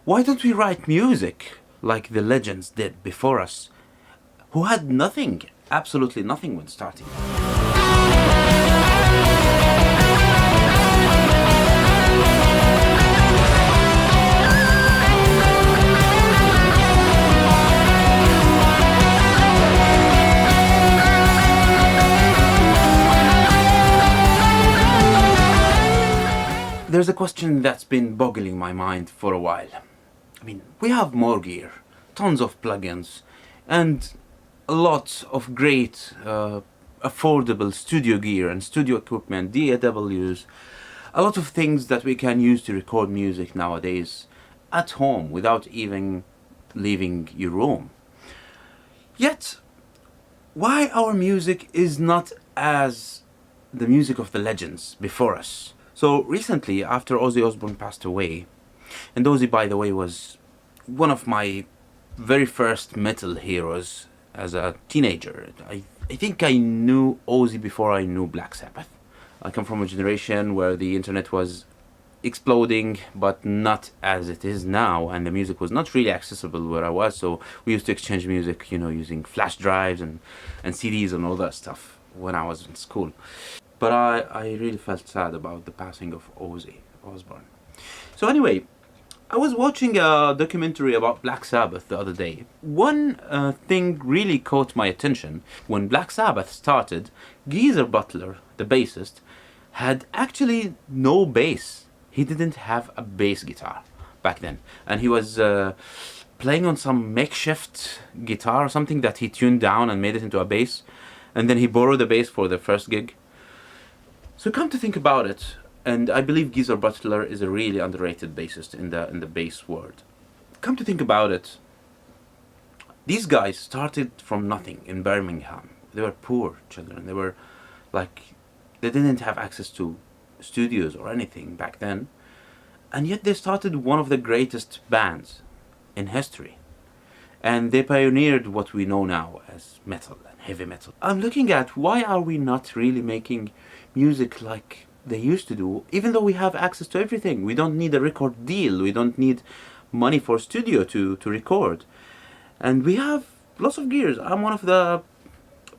Why don't we write music like the legends did before us, who had nothing, absolutely nothing when starting? There's a question that's been boggling my mind for a while. I mean, we have more gear, tons of plugins, and a lot of great, affordable studio gear and studio equipment, DAWs, a lot of things that we can use to record music nowadays at home without even leaving your room. Yet, why our music is not as the music of the legends before us? So recently, after Ozzy Osbourne passed away, and Ozzy, by the way, was one of my very first metal heroes as a teenager. I think I knew Ozzy before I knew Black Sabbath. I come from a generation where the internet was exploding, but not as it is now, and the music was not really accessible where I was, so we used to exchange music, using flash drives and CDs and all that stuff when I was in school. But I really felt sad about the passing of Ozzy Osbourne. So anyway, I was watching a documentary about Black Sabbath the other day. One thing really caught my attention. When Black Sabbath started, Geezer Butler, the bassist, had actually no bass. He didn't have a bass guitar back then. And he was playing on some makeshift guitar or something that he tuned down and made it into a bass. And then he borrowed the bass for the first gig. So come to think about it, and I believe Geezer Butler is a really underrated bassist in the bass world. Come to think about it, these guys started from nothing in Birmingham. They were poor children. They didn't have access to studios or anything back then, and yet they started one of the greatest bands in history. And they pioneered what we know now as metal and heavy metal. I'm looking at why are we not really making music like they used to do, even though we have access to everything. We don't need a record deal. We don't need money for studio to record. And we have lots of gears. I'm one of the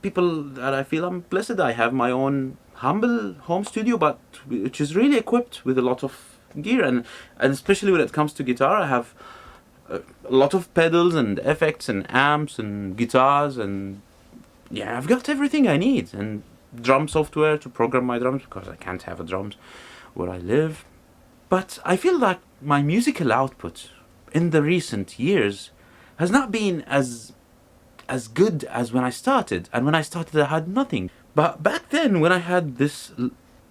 people that I feel I'm blessed. I have my own humble home studio, but which is really equipped with a lot of gear. And especially when it comes to guitar, I have a lot of pedals and effects and amps and guitars, and yeah, I've got everything I need, and drum software to program my drums because I can't have a drums where I live. But I feel like my musical output in the recent years has not been as good as when I started. And when I started, I had nothing. But back then, when I had this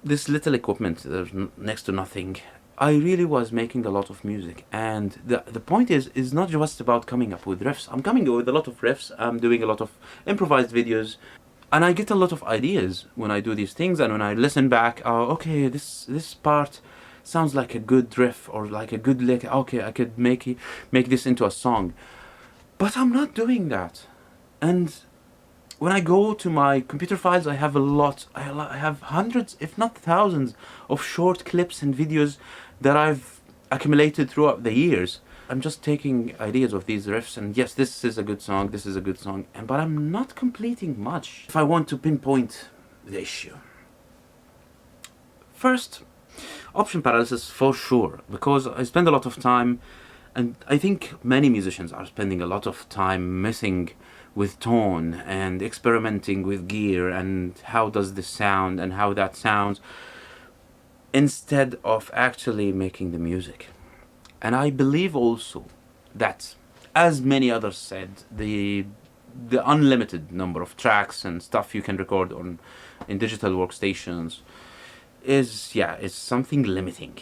little equipment, there's next to nothing, I really was making a lot of music. And the point is not just about coming up with riffs. I'm coming up with a lot of riffs. I'm doing a lot of improvised videos. And I get a lot of ideas when I do these things. And when I listen back, okay, this part sounds like a good riff or like a good lick. Okay, I could make this into a song. But I'm not doing that. And when I go to my computer files, I have a lot. I have hundreds, if not thousands, of short clips and videos that I've accumulated throughout the years. I'm just taking ideas of these riffs, and yes, this is a good song, this is a good song, but I'm not completing much if I want to pinpoint the issue. First, option paralysis for sure, because I spend a lot of time, and I think many musicians are spending a lot of time messing with tone and experimenting with gear and how does this sound and how that sounds, instead of actually making the music. And I believe also that, as many others said, the unlimited number of tracks and stuff you can record in digital workstations is something limiting.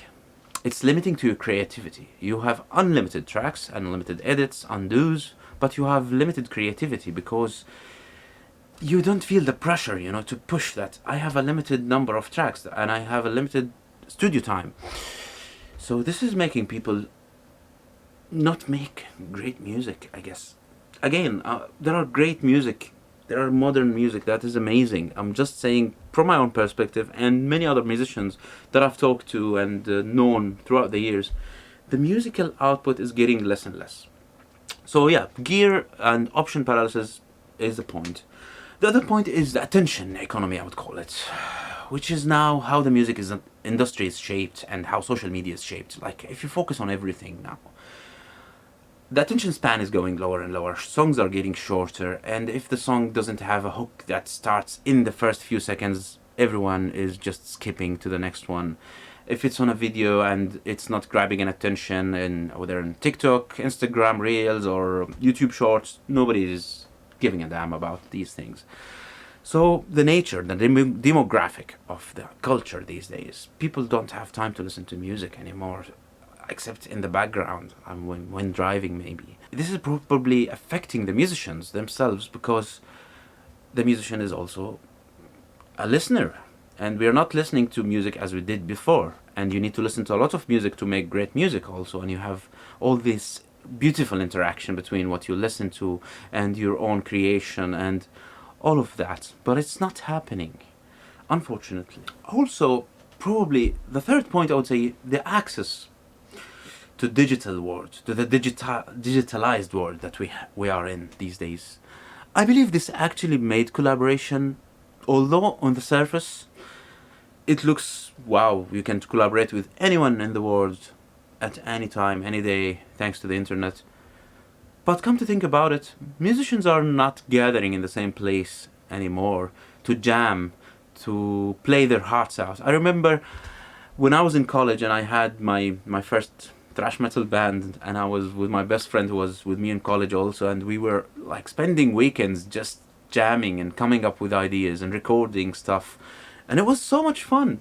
It's limiting to your creativity. You have unlimited tracks, unlimited edits, undos, but you have limited creativity because you don't feel the pressure, to push that. I have a limited number of tracks and I have a limited studio time. So this is making people not make great music, I guess. Again, there are great music. There are modern music that is amazing. I'm just saying from my own perspective, and many other musicians that I've talked to and known throughout the years, the musical output is getting less and less. So yeah, gear and option paralysis is the point. The other point is the attention economy, I would call it, which is now how the music industry is shaped and how social media is shaped. Like, if you focus on everything now, the attention span is going lower and lower. Songs are getting shorter, and if the song doesn't have a hook that starts in the first few seconds, everyone is just skipping to the next one. If it's on a video and it's not grabbing an attention, and whether in TikTok, Instagram Reels, or YouTube Shorts, nobody is giving a damn about these things. So the nature, the demographic of the culture these days, people don't have time to listen to music anymore, except in the background, when driving maybe. This is probably affecting the musicians themselves, because the musician is also a listener, and we are not listening to music as we did before. And you need to listen to a lot of music to make great music also, and you have all this beautiful interaction between what you listen to and your own creation and all of that. But it's not happening, unfortunately. Also, probably the third point, I would say, the access to digital world, to the digitalized world that we are in these days. I believe this actually made collaboration, although on the surface it looks, wow, you can collaborate with anyone in the world at any time, any day, thanks to the internet. But come to think about it, musicians are not gathering in the same place anymore to jam, to play their hearts out. I remember when I was in college and I had my first thrash metal band, and I was with my best friend who was with me in college also, and we were like spending weekends just jamming and coming up with ideas and recording stuff, and it was so much fun.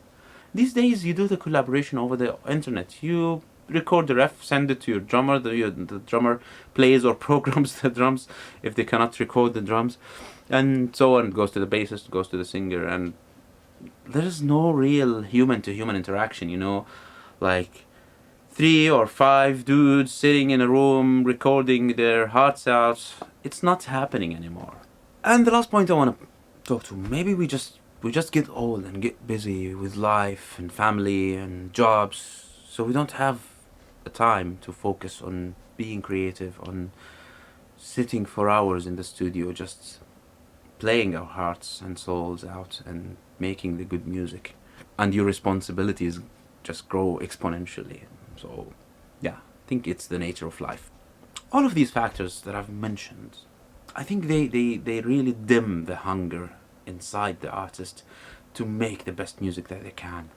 These days you do the collaboration over the internet. You record the ref, send it to your drummer, the drummer plays or programs the drums if they cannot record the drums, and so on. It goes to the bassist, goes to the singer, and there is no real human to human interaction, like 3 or 5 dudes sitting in a room recording their hearts out. It's not happening anymore. And the last point I want to talk to, maybe we just get old and get busy with life and family and jobs, so we don't have the time to focus on being creative, on sitting for hours in the studio just playing our hearts and souls out and making the good music. And your responsibilities just grow exponentially. So yeah, I think it's the nature of life. All of these factors that I've mentioned, I think they really dim the hunger inside the artist to make the best music that they can,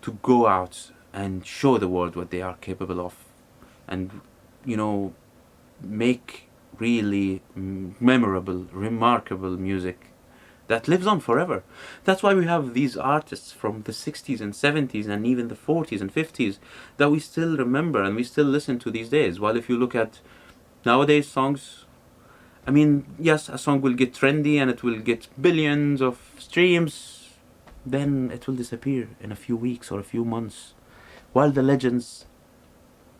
to go out and show the world what they are capable of, and make really memorable, remarkable music that lives on forever. That's why we have these artists from the 60s and 70s and even the 40s and 50s that we still remember and we still listen to these days. While if you look at nowadays songs, I mean, yes, a song will get trendy and it will get billions of streams, then it will disappear in a few weeks or a few months. While the legends,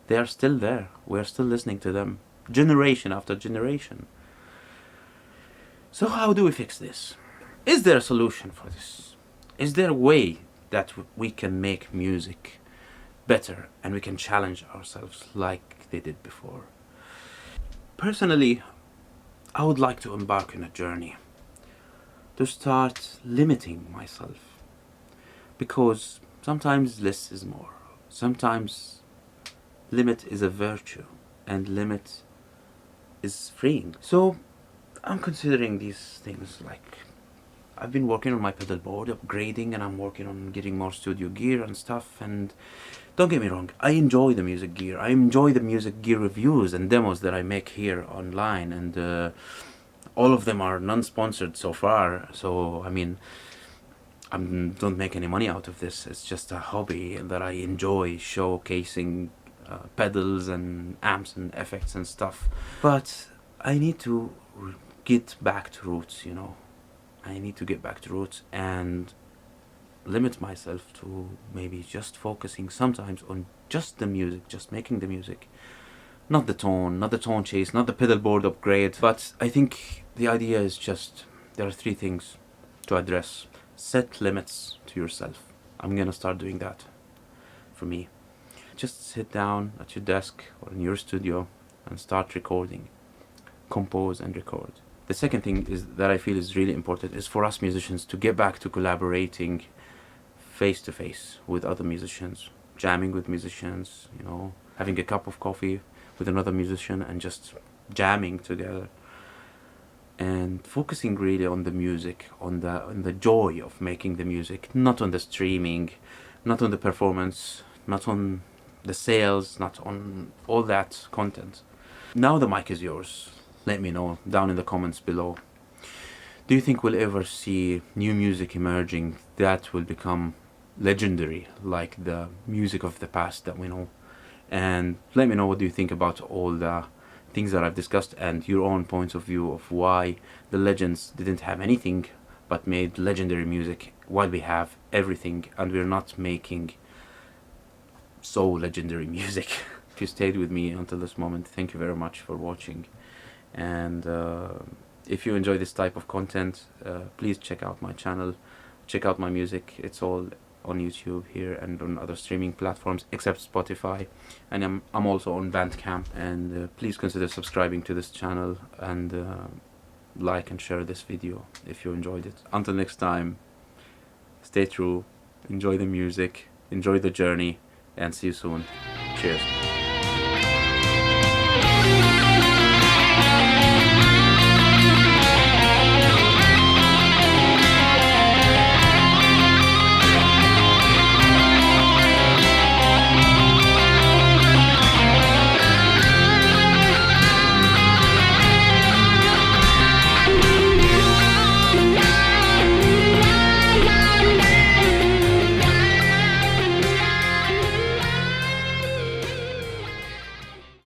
they are still there. We are still listening to them, generation after generation. So how do we fix this? Is there a solution for this? Is there a way that we can make music better and we can challenge ourselves like they did before? Personally, I would like to embark on a journey to start limiting myself, because sometimes less is more. Sometimes limit is a virtue and limit is freeing. So I'm considering these things. Like, I've been working on my pedal board, upgrading, and I'm working on getting more studio gear and stuff. And don't get me wrong, I enjoy the music gear. I enjoy the music gear reviews and demos that I make here online, and all of them are non-sponsored so far. So I mean, I don't make any money out of this. It's just a hobby that I enjoy, showcasing pedals and amps and effects and stuff. But I need to get back to roots, I need to get back to roots and limit myself to maybe just focusing sometimes on just the music, just making the music. Not the tone chase, not the pedal board upgrade. But I think the idea is just, there are 3 things to address. Set limits to yourself. I'm gonna start doing that for me. just sit down at your desk or in your studio and start recording, compose and record. The second thing is that I feel is really important is for us musicians to get back to collaborating face to face with other musicians, jamming with musicians, you know, having a cup of coffee with another musician and just jamming together, and focusing really on the music, on the joy of making the music, not on the streaming, not on the performance, not on the sales, not on all that content. Now the mic is yours. Let me know down in the comments below. Do you think we'll ever see new music emerging that will become legendary, like the music of the past that we know? And let me know what do you think about all the things that I've discussed and your own points of view of why the legends didn't have anything but made legendary music while we have everything and we're not making so legendary music. If you stayed with me until this moment, thank you very much for watching. And if you enjoy this type of content, please check out my channel, check out my music. It's all on YouTube here and on other streaming platforms except Spotify, and I'm also on Bandcamp. And please consider subscribing to this channel and like and share this video if you enjoyed it. Until next time, stay true, enjoy the music, enjoy the journey, and see you soon. Cheers.